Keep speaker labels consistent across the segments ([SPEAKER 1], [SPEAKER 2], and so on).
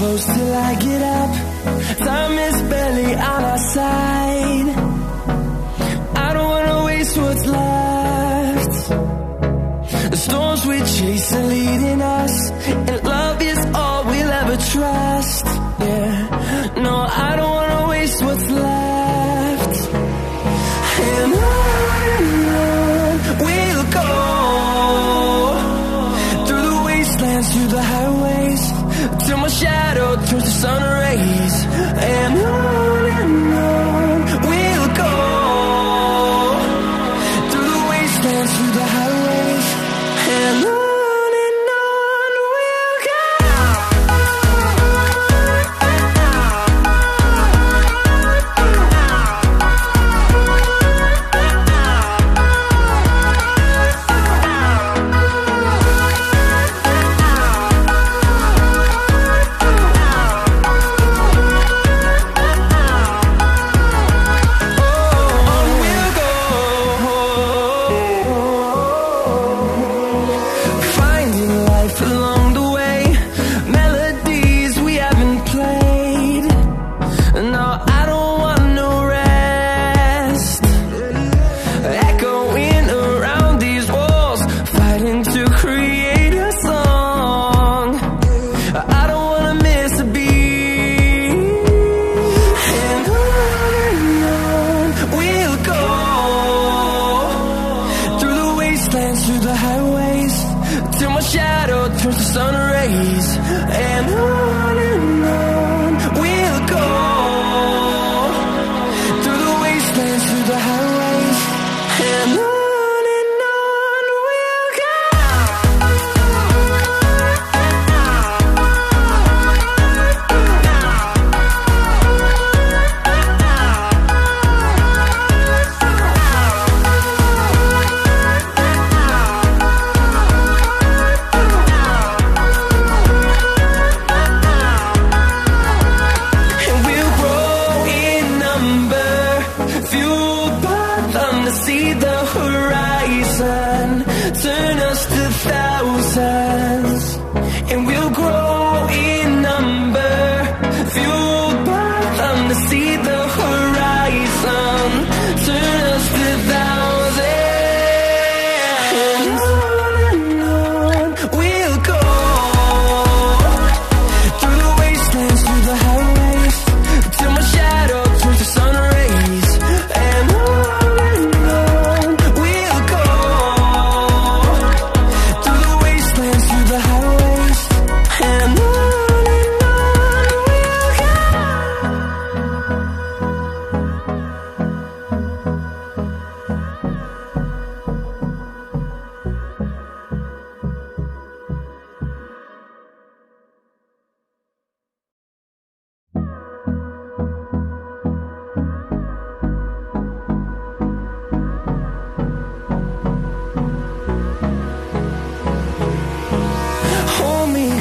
[SPEAKER 1] close till I get up. Time is barely on our side. I don't wanna waste what's left. The storms we chase are leading us, and love is all we'll ever trust. Yeah, no, I don't wanna waste what's left. And on we'll go, through the wastelands, through the highways, till my shadow turns to sun rays. And on we'll go, through the wastelands, through the highways, and on we'll go. Through the highways, till my shadow turns to sun rays. And on we'll go, through the wastelands, through the highways, and on we'll go. See the horizon, turn us to thousands, and we'll grow in number, fueled by them to see the horizon, turn us to thousands. And on we'll go, through the wastelands, through the highways, till my shadow turns to sun rays. And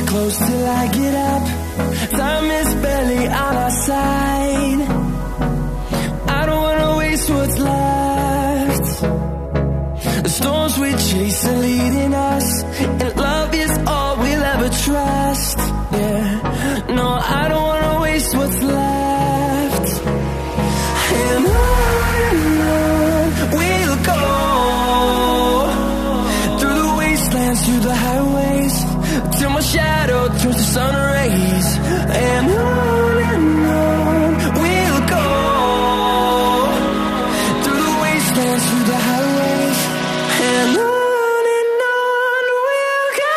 [SPEAKER 1] close till I get up. Time is barely on our side. I don't wanna waste what's left. The storms we chase are leading us, and love is all we'll ever trust. Yeah, no, I don't wanna waste what's left. And on we'll go, through the wastelands, through the highways, till my shadow turns to sun rays. And on we'll go, through the wastelands, through the highways, and on we'll go.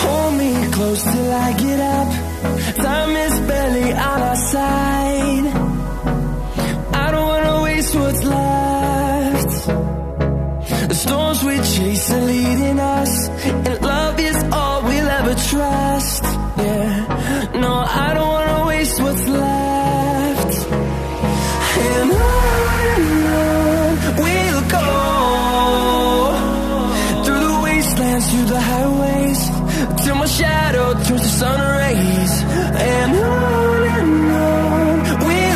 [SPEAKER 1] Hold me close till I get up. Time is barely on our side. I don't wanna waste what's left. The storms we chase are leading us, and love is all we'll ever trust. Yeah, no, I don't wanna waste what's left. And on we'll go, through the wastelands, through the highways, till my shadow turns to sun rays. And on we'll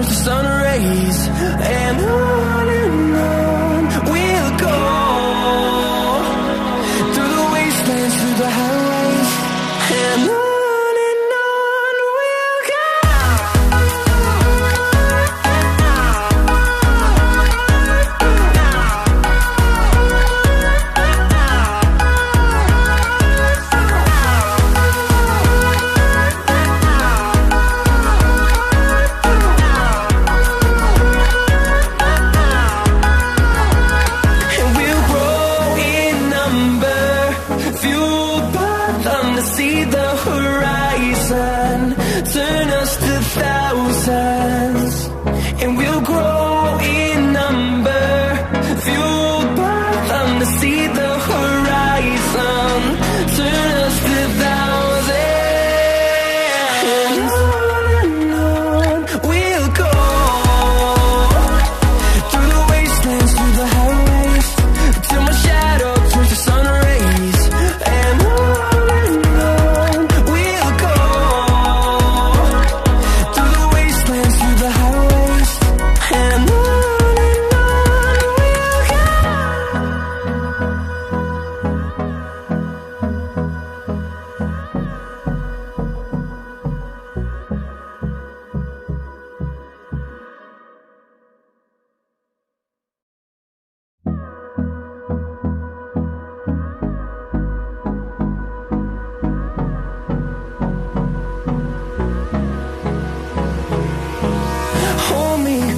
[SPEAKER 1] turns to sun rays, and on we'll go through the wastelands, through the highways, and on we'll go. See the horizon, turn us to thousands, and we'll grow in number, fueled by them to see the horizon, turn us to thousands, and on we'll go through the wastelands, through the highways, till my shadow turns to sun rays, and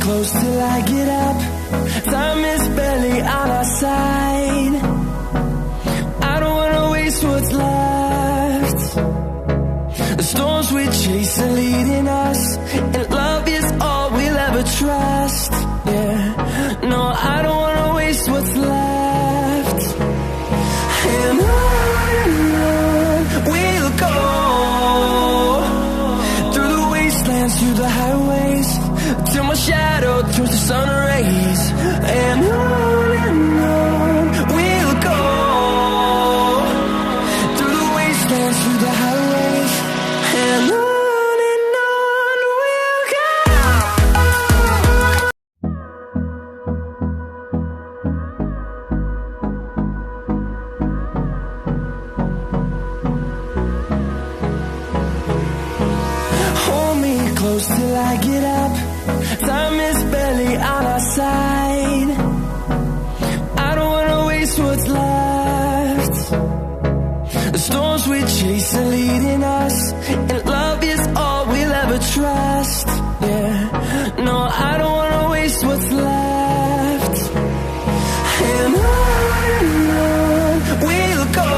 [SPEAKER 1] close till I get up. Time is barely on our side. I don't wanna waste what's left. The storms we chase are leading us, and love is all we'll ever trust. Yeah, no, I don't wanna waste what's left. And on we'll go through the wastelands, through the highways, till my shadow turns to sun rays, and on we'll go through the wastelands, through the highways, and on we'll go. Hold me close till I get up. Time is barely on our side. I don't wanna waste what's left. The storms we chase are leading us, and love is all we'll ever trust. Yeah, no, I don't wanna waste what's left. And on we'll go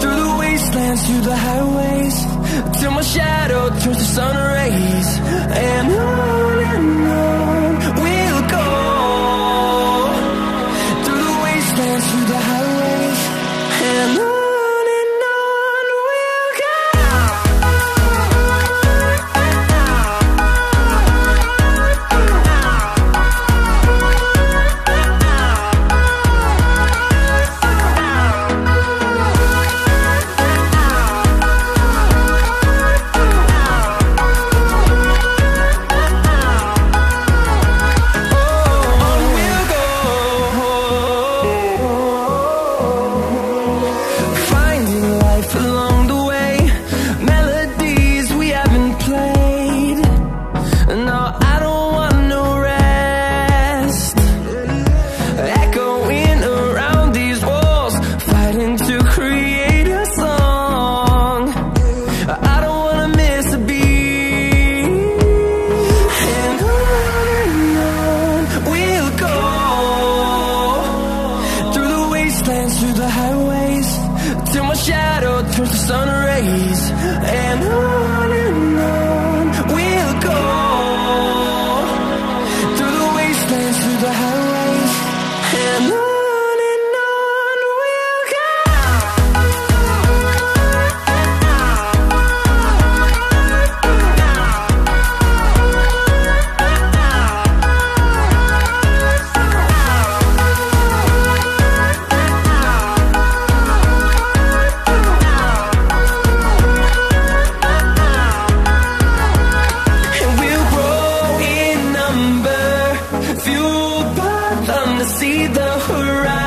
[SPEAKER 1] through the wastelands, through the highways, till my shadow turns to sun rays, and on we'll go through the wastelands, through the highways, and on we'll go. Turns to sun rays, and on we'll go through the wastelands, through the highways, and on we'll go. see the horizon.